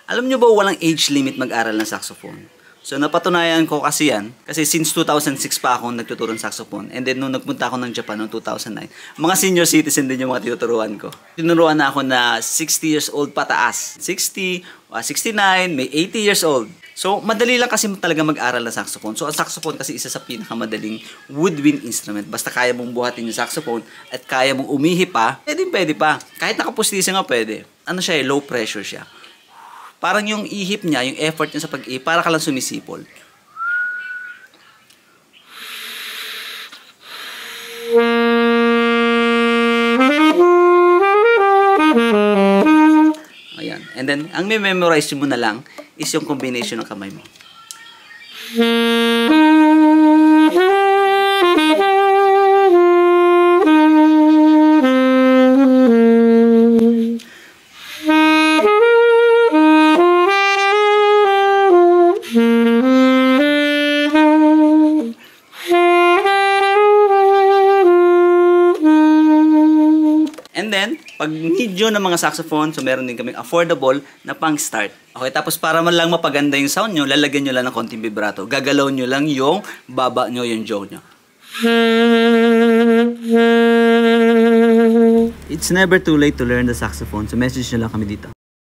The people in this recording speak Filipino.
Alam nyo ba walang age limit mag-aral ng saxophone? So napatunayan ko kasi yan, kasi since 2006 pa ako nagtuturo ng saxophone. And then nung nagpunta ako ng Japan noong 2009, mga senior citizen din yung mga tinuturuan ko. Tinuruan na ako na 60 years old pataas. 60, 69, may 80 years old. So madali lang kasi talaga mag-aral ng saxophone. So ang saxophone kasi isa sa pinakamadaling woodwind instrument. Basta kaya mong buhatin yung saxophone at kaya mong umihi pa, pwede pa. Kahit nakapustisa nga pwede. Ano siya, low pressure siya. Parang yung ihip niya, yung effort niya sa pag-ihip, para ka lang sumisipol. Ayan. And then, ang memorize mo na lang is yung combination ng kamay mo. And then, pag need nyo ng mga saxophone, so meron din kaming affordable na pang-start. Okay, tapos para man lang mapaganda yung sound nyo, lalagyan nyo lang ng konting vibrato. Gagalaw nyo lang yung baba nyo, yung jaw nyo. It's never too late to learn the saxophone, so message nyo lang kami dito.